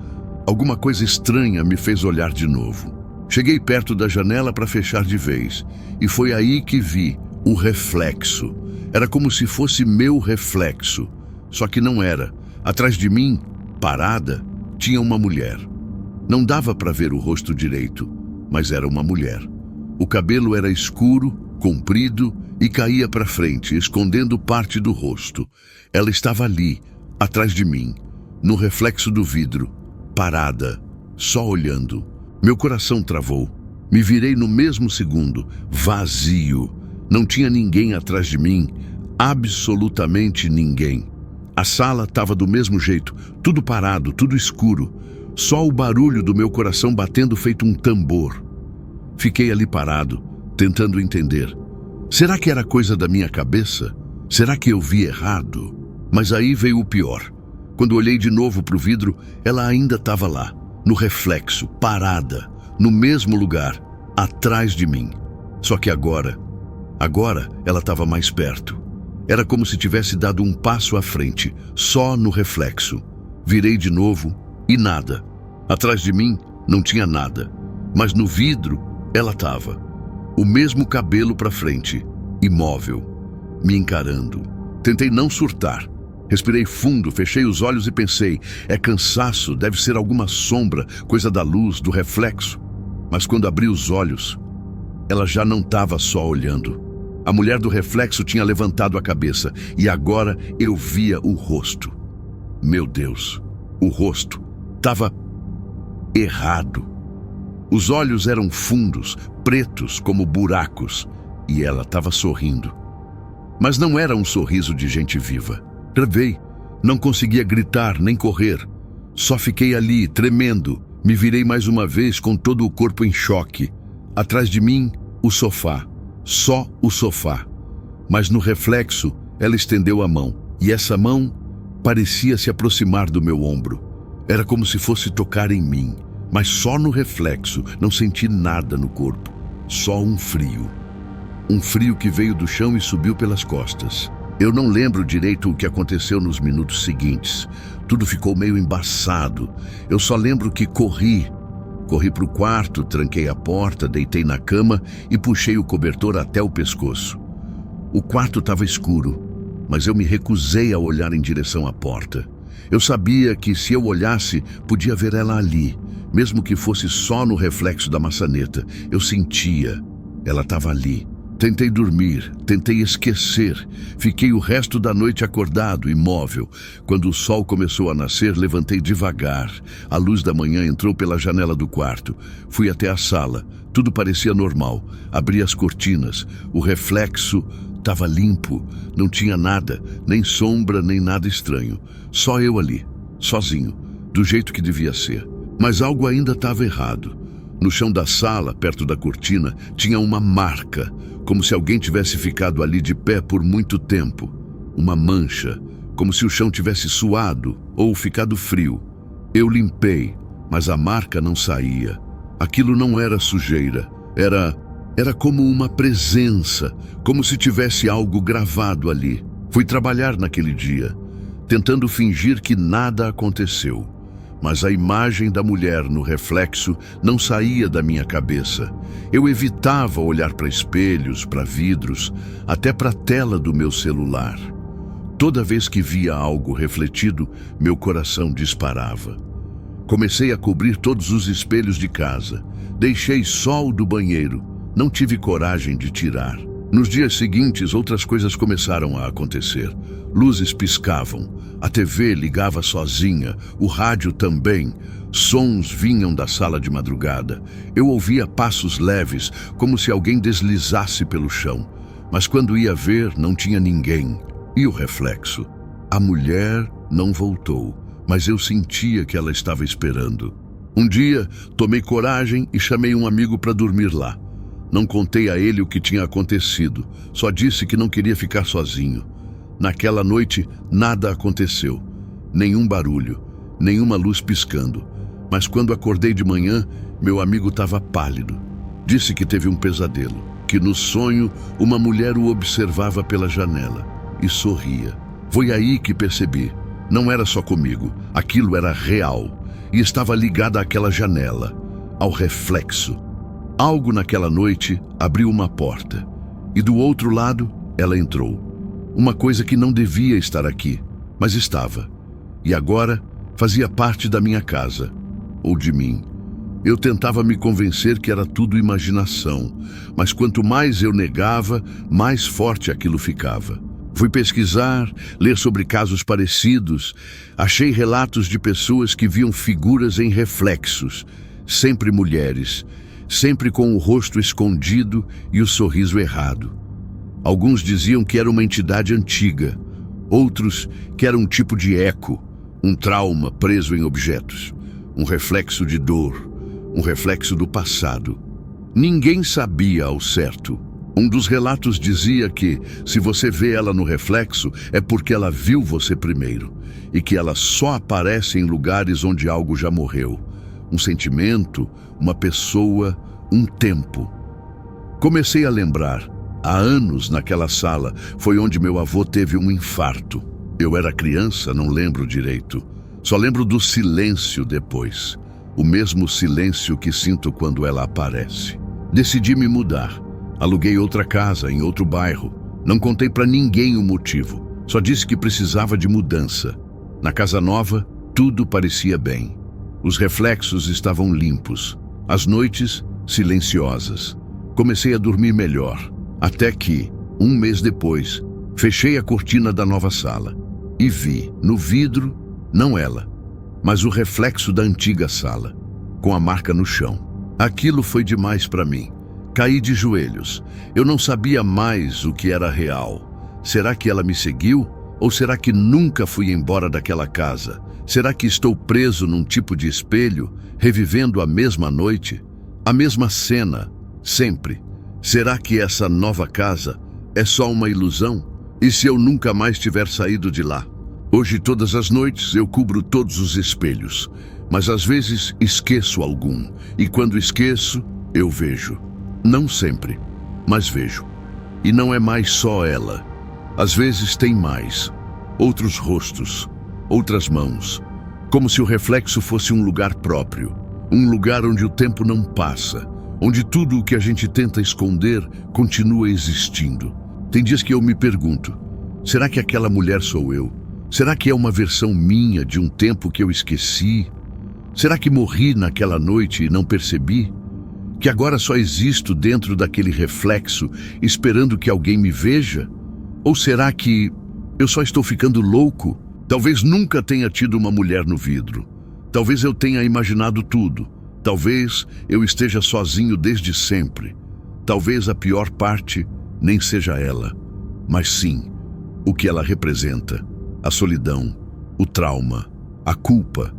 estranha me fez olhar de novo. Cheguei perto da janela para fechar de vez, e foi aí que vi o reflexo. Era como se fosse meu reflexo, só que não era. Atrás de mim, parada, tinha uma mulher. Não dava para ver o rosto direito, mas era uma mulher. O cabelo era escuro, comprido e caía para frente, escondendo parte do rosto. Ela estava ali, atrás de mim, no reflexo do vidro, parada, só olhando. Meu coração travou. Me virei no mesmo segundo, vazio. Não tinha ninguém atrás de mim, absolutamente ninguém. A sala estava do mesmo jeito, tudo parado, tudo escuro. Só o barulho do meu coração batendo feito um tambor. Fiquei ali parado, tentando entender. Será que era coisa da minha cabeça? Será que eu vi errado? Mas aí veio o pior. Quando olhei de novo para o vidro, ela ainda estava lá, no reflexo, parada, no mesmo lugar, atrás de mim. Só que agora ela estava mais perto. Era como se tivesse dado um passo à frente, só no reflexo. Virei de novo e nada. Atrás de mim não tinha nada, mas no vidro ela estava. O mesmo cabelo para frente, imóvel, me encarando. Tentei não surtar. Respirei fundo, fechei os olhos e pensei, é cansaço, deve ser alguma sombra, coisa da luz, do reflexo. Mas quando abri os olhos, ela já não estava só olhando. A mulher do reflexo tinha levantado a cabeça e agora eu via o rosto. Meu Deus, o rosto estava errado. Os olhos eram fundos, pretos como buracos, e ela estava sorrindo. Mas não era um sorriso de gente viva. Travei, não conseguia gritar nem correr. Só fiquei ali, tremendo. Me virei mais uma vez com todo o corpo em choque. Atrás de mim, o sofá. Só o sofá. Mas no reflexo, ela estendeu a mão. E essa mão parecia se aproximar do meu ombro. Era como se fosse tocar em mim. Mas só no reflexo, não senti nada no corpo. Só um frio. Um frio que veio do chão e subiu pelas costas. Eu não lembro direito o que aconteceu nos minutos seguintes. Tudo ficou meio embaçado. Eu só lembro que corri para o quarto, tranquei a porta, deitei na cama e puxei o cobertor até o pescoço. O quarto estava escuro, mas eu me recusei a olhar em direção à porta. Eu sabia que se eu olhasse, podia ver ela ali, mesmo que fosse só no reflexo da maçaneta. Eu sentia, ela estava ali. Tentei dormir, tentei esquecer. Fiquei o resto da noite acordado, imóvel. Quando o sol começou a nascer, levantei devagar. A luz da manhã entrou pela janela do quarto. Fui até a sala. Tudo parecia normal. Abri as cortinas. O reflexo estava limpo. Não tinha nada, nem sombra, nem nada estranho. Só eu ali, sozinho, do jeito que devia ser. Mas algo ainda estava errado. No chão da sala, perto da cortina, tinha uma marca, como se alguém tivesse ficado ali de pé por muito tempo. Uma mancha, como se o chão tivesse suado ou ficado frio. Eu limpei, mas a marca não saía. Aquilo não era sujeira, era como uma presença, como se tivesse algo gravado ali. Fui trabalhar naquele dia, tentando fingir que nada aconteceu. Mas a imagem da mulher no reflexo não saía da minha cabeça. Eu evitava olhar para espelhos, para vidros, até para a tela do meu celular. Toda vez que via algo refletido, meu coração disparava. Comecei a cobrir todos os espelhos de casa. Deixei só o do banheiro. Não tive coragem de tirar. Nos dias seguintes, outras coisas começaram a acontecer. Luzes piscavam, a TV ligava sozinha, o rádio também. Sons vinham da sala de madrugada. Eu ouvia passos leves, como se alguém deslizasse pelo chão. Mas quando ia ver, não tinha ninguém. E o reflexo? A mulher não voltou, mas eu sentia que ela estava esperando. Um dia, tomei coragem e chamei um amigo para dormir lá. Não contei a ele o que tinha acontecido, só disse que não queria ficar sozinho. Naquela noite, nada aconteceu. Nenhum barulho, nenhuma luz piscando. Mas quando acordei de manhã, meu amigo estava pálido. Disse que teve um pesadelo, que no sonho uma mulher o observava pela janela e sorria. Foi aí que percebi, não era só comigo, aquilo era real e estava ligado àquela janela, ao reflexo. Algo naquela noite abriu uma porta e do outro lado ela entrou. Uma coisa que não devia estar aqui, mas estava. E agora fazia parte da minha casa, ou de mim. Eu tentava me convencer que era tudo imaginação, mas quanto mais eu negava, mais forte aquilo ficava. Fui pesquisar, ler sobre casos parecidos. Achei relatos de pessoas que viam figuras em reflexos, sempre mulheres, sempre com o rosto escondido e o sorriso errado. Alguns diziam que era uma entidade antiga, outros que era um tipo de eco, um trauma preso em objetos, um reflexo de dor, um reflexo do passado. Ninguém sabia ao certo. Um dos relatos dizia que, se você vê ela no reflexo, é porque ela viu você primeiro, e que ela só aparece em lugares onde algo já morreu. Um sentimento, uma pessoa, um tempo. Comecei a lembrar. Há anos, naquela sala, foi onde meu avô teve um infarto. Eu era criança, não lembro direito. Só lembro do silêncio depois. O mesmo silêncio que sinto quando ela aparece. Decidi me mudar. Aluguei outra casa em outro bairro. Não contei para ninguém o motivo. Só disse que precisava de mudança. Na casa nova, tudo parecia bem. Os reflexos estavam limpos. As noites, silenciosas. Comecei a dormir melhor. Até que, um mês depois, fechei a cortina da nova sala. E vi, no vidro, não ela, mas o reflexo da antiga sala, com a marca no chão. Aquilo foi demais para mim. Caí de joelhos. Eu não sabia mais o que era real. Será que ela me seguiu? Ou será que nunca fui embora daquela casa? Será que estou preso num tipo de espelho, revivendo a mesma noite? A mesma cena, sempre. Será que essa nova casa é só uma ilusão? E se eu nunca mais tiver saído de lá? Hoje, todas as noites, eu cubro todos os espelhos. Mas às vezes esqueço algum. E quando esqueço, eu vejo. Não sempre, mas vejo. E não é mais só ela. Às vezes tem mais. Outros rostos, outras mãos. Como se o reflexo fosse um lugar próprio. Um lugar onde o tempo não passa. Onde tudo o que a gente tenta esconder continua existindo. Tem dias que eu me pergunto, será que aquela mulher sou eu? Será que é uma versão minha de um tempo que eu esqueci? Será que morri naquela noite e não percebi? Que agora só existo dentro daquele reflexo, esperando que alguém me veja? Ou será que eu só estou ficando louco? Talvez nunca tenha tido uma mulher no vidro. Talvez eu tenha imaginado tudo. Talvez eu esteja sozinho desde sempre. Talvez a pior parte nem seja ela, mas sim o que ela representa. A solidão, o trauma, a culpa.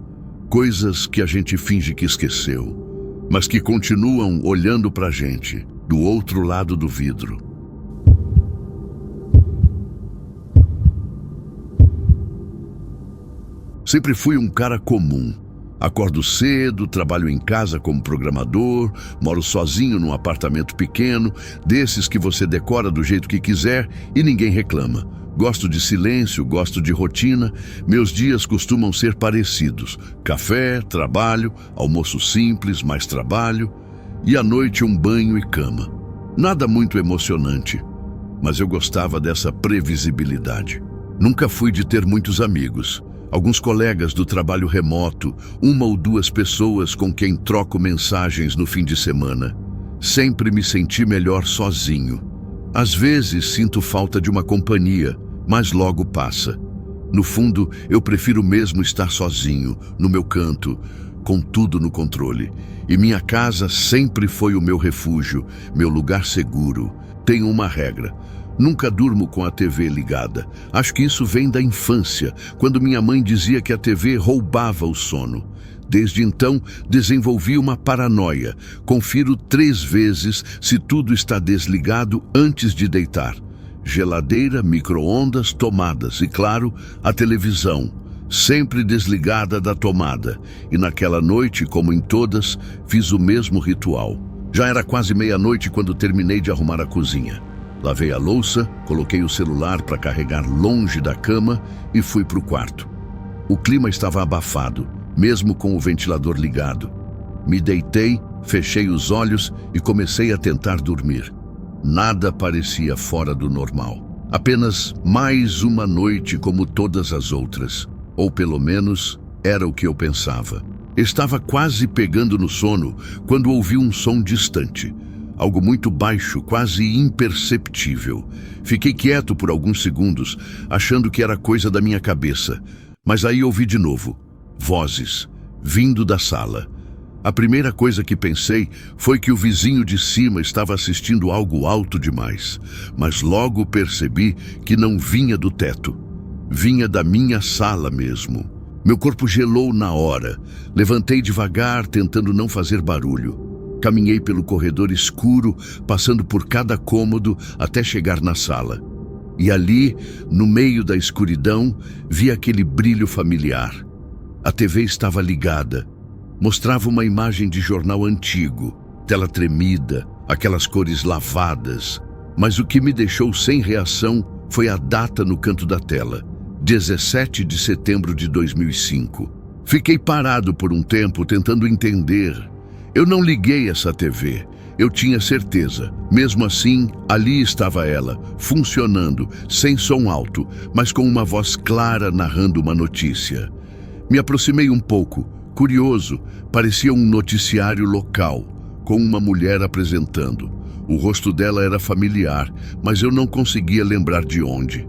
Coisas que a gente finge que esqueceu, mas que continuam olhando pra gente, do outro lado do vidro. Sempre fui um cara comum. Acordo cedo, trabalho em casa como programador, moro sozinho num apartamento pequeno, desses que você decora do jeito que quiser e ninguém reclama. Gosto de silêncio, gosto de rotina, meus dias costumam ser parecidos. Café, trabalho, almoço simples, mais trabalho, e à noite um banho e cama. Nada muito emocionante, mas eu gostava dessa previsibilidade. Nunca fui de ter muitos amigos. Alguns colegas do trabalho remoto, uma ou duas pessoas com quem troco mensagens no fim de semana. Sempre me senti melhor sozinho. Às vezes sinto falta de uma companhia, mas logo passa. No fundo, eu prefiro mesmo estar sozinho, no meu canto, com tudo no controle. E minha casa sempre foi o meu refúgio, meu lugar seguro. Tenho uma regra. Nunca durmo com a TV ligada. Acho que isso vem da infância, quando minha mãe dizia que a TV roubava o sono. Desde então, desenvolvi uma paranoia. Confiro 3 vezes se tudo está desligado antes de deitar. Geladeira, micro-ondas, tomadas e, claro, a televisão, sempre desligada da tomada. E naquela noite, como em todas, fiz o mesmo ritual. Já era quase meia-noite quando terminei de arrumar a cozinha. Lavei a louça, coloquei o celular para carregar longe da cama e fui para o quarto. O clima estava abafado, mesmo com o ventilador ligado. Me deitei, fechei os olhos e comecei a tentar dormir. Nada parecia fora do normal. Apenas mais uma noite como todas as outras. Ou pelo menos era o que eu pensava. Estava quase pegando no sono quando ouvi um som distante. Algo muito baixo, quase imperceptível. Fiquei quieto por alguns segundos, achando que era coisa da minha cabeça. Mas aí ouvi de novo. Vozes, vindo da sala. A primeira coisa que pensei foi que o vizinho de cima estava assistindo algo alto demais. Mas logo percebi que não vinha do teto. Vinha da minha sala mesmo. Meu corpo gelou na hora. Levantei devagar, tentando não fazer barulho. Caminhei pelo corredor escuro, passando por cada cômodo até chegar na sala. E ali, no meio da escuridão, vi aquele brilho familiar. A TV estava ligada. Mostrava uma imagem de jornal antigo, tela tremida, aquelas cores lavadas. Mas o que me deixou sem reação foi a data no canto da tela. 17 de setembro de 2005. Fiquei parado por um tempo tentando entender. Eu não liguei essa TV. Eu tinha certeza. Mesmo assim, ali estava ela, funcionando, sem som alto, mas com uma voz clara narrando uma notícia. Me aproximei um pouco. Curioso, parecia um noticiário local, com uma mulher apresentando. O rosto dela era familiar, mas eu não conseguia lembrar de onde.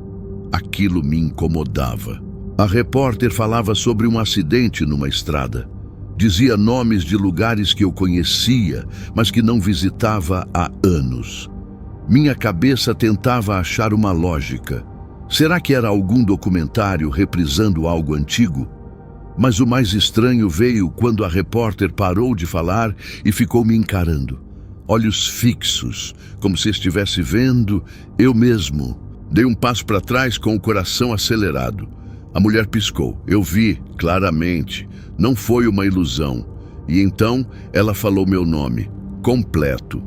Aquilo me incomodava. A repórter falava sobre um acidente numa estrada. Dizia nomes de lugares que eu conhecia, mas que não visitava há anos. Minha cabeça tentava achar uma lógica. Será que era algum documentário reprisando algo antigo? Mas o mais estranho veio quando a repórter parou de falar e ficou me encarando. Olhos fixos, como se estivesse vendo eu mesmo. Dei um passo para trás com o coração acelerado. A mulher piscou. Eu vi, claramente. Não foi uma ilusão. E então ela falou meu nome, completo.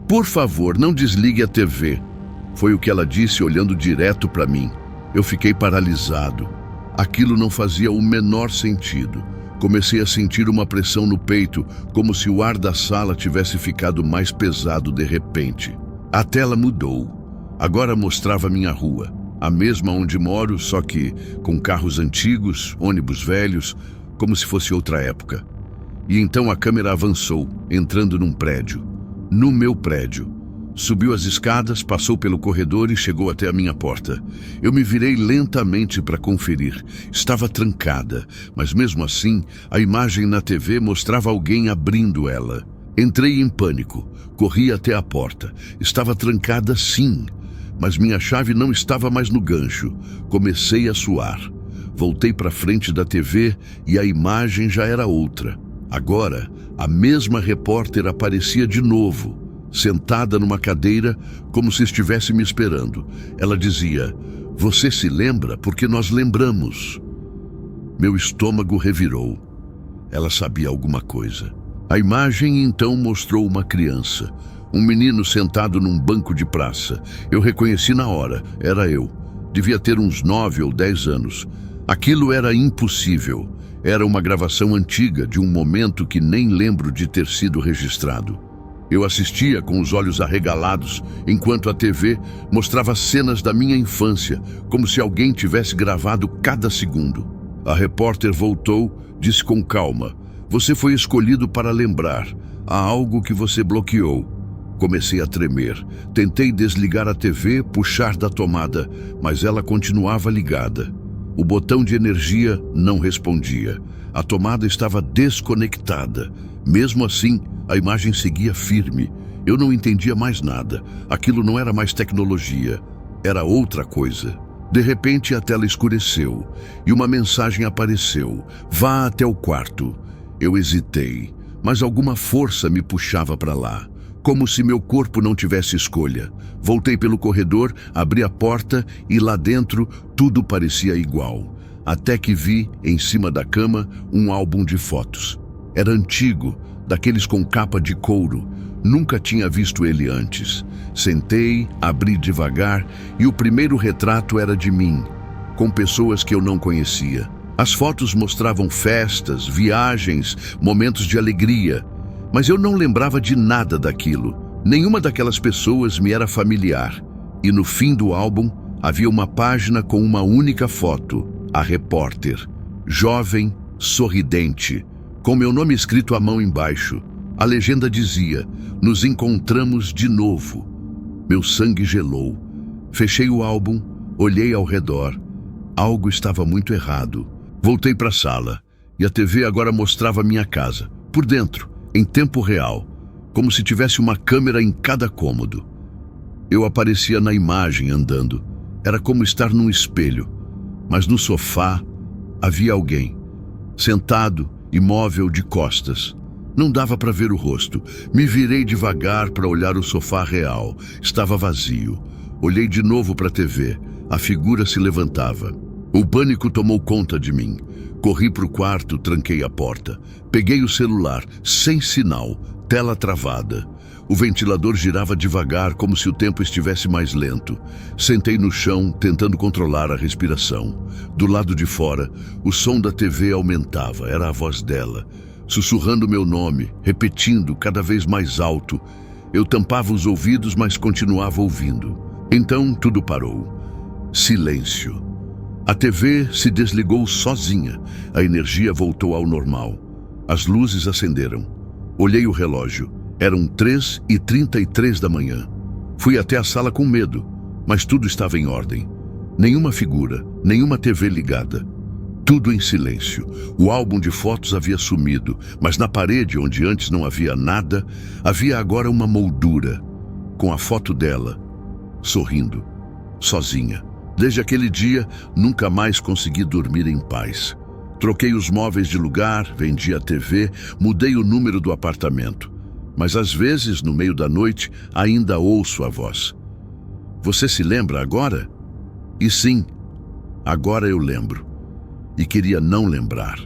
Por favor, não desligue a TV. Foi o que ela disse olhando direto para mim. Eu fiquei paralisado. Aquilo não fazia o menor sentido. Comecei a sentir uma pressão no peito, como se o ar da sala tivesse ficado mais pesado de repente. A tela mudou. Agora mostrava minha rua, a mesma onde moro, só que com carros antigos, ônibus velhos, como se fosse outra época. E então a câmera avançou, entrando num prédio. No meu prédio. Subiu as escadas, passou pelo corredor e chegou até a minha porta. Eu me virei lentamente para conferir. Estava trancada, mas mesmo assim, a imagem na TV mostrava alguém abrindo ela. Entrei em pânico. Corri até a porta. Estava trancada sim, mas minha chave não estava mais no gancho. Comecei a suar. Voltei para frente da TV e a imagem já era outra. Agora, a mesma repórter aparecia de novo, sentada numa cadeira, como se estivesse me esperando. Ela dizia: "Você se lembra? Porque nós lembramos." Meu estômago revirou. Ela sabia alguma coisa. A imagem então mostrou uma criança, um menino sentado num banco de praça. Eu reconheci na hora, era eu. Devia ter uns 9 ou 10 anos. Aquilo era impossível. Era uma gravação antiga de um momento que nem lembro de ter sido registrado. Eu assistia com os olhos arregalados, enquanto a TV mostrava cenas da minha infância, como se alguém tivesse gravado cada segundo. A repórter voltou, disse com calma: "Você foi escolhido para lembrar. Há algo que você bloqueou." Comecei a tremer. Tentei desligar a TV, puxar da tomada, mas ela continuava ligada. O botão de energia não respondia. A tomada estava desconectada. Mesmo assim, a imagem seguia firme. Eu não entendia mais nada. Aquilo não era mais tecnologia. Era outra coisa. De repente, a tela escureceu e uma mensagem apareceu: "Vá até o quarto." Eu hesitei, mas alguma força me puxava para lá. Como se meu corpo não tivesse escolha. Voltei pelo corredor, abri a porta e lá dentro tudo parecia igual. Até que vi, em cima da cama, um álbum de fotos. Era antigo, daqueles com capa de couro. Nunca tinha visto ele antes. Sentei, abri devagar e o primeiro retrato era de mim, com pessoas que eu não conhecia. As fotos mostravam festas, viagens, momentos de alegria. Mas eu não lembrava de nada daquilo. Nenhuma daquelas pessoas me era familiar. E no fim do álbum, havia uma página com uma única foto. A repórter, jovem, sorridente, com meu nome escrito à mão embaixo. A legenda dizia: "Nos encontramos de novo." Meu sangue gelou. Fechei o álbum, olhei ao redor. Algo estava muito errado. Voltei para a sala, e a TV agora mostrava minha casa, por dentro, em tempo real, como se tivesse uma câmera em cada cômodo. Eu aparecia na imagem andando. Era como estar num espelho. Mas no sofá havia alguém, sentado, imóvel, de costas. Não dava para ver o rosto. Me virei devagar para olhar o sofá real. Estava vazio. Olhei de novo para a TV. A figura se levantava. O pânico tomou conta de mim. Corri para o quarto, tranquei a porta. Peguei o celular, sem sinal, tela travada. O ventilador girava devagar, como se o tempo estivesse mais lento. Sentei no chão, tentando controlar a respiração. Do lado de fora, o som da TV aumentava. Era a voz dela, sussurrando meu nome, repetindo cada vez mais alto. Eu tampava os ouvidos, mas continuava ouvindo. Então tudo parou. Silêncio. A TV se desligou sozinha. A energia voltou ao normal. As luzes acenderam. Olhei o relógio. Eram 3h33 da manhã. Fui até a sala com medo, mas tudo estava em ordem. Nenhuma figura, nenhuma TV ligada. Tudo em silêncio. O álbum de fotos havia sumido, mas na parede, onde antes não havia nada, havia agora uma moldura, com a foto dela, sorrindo, sozinha. Desde aquele dia, nunca mais consegui dormir em paz. Troquei os móveis de lugar, vendi a TV, mudei o número do apartamento. Mas às vezes, no meio da noite, ainda ouço a voz. Você se lembra agora? E sim, agora eu lembro. E queria não lembrar.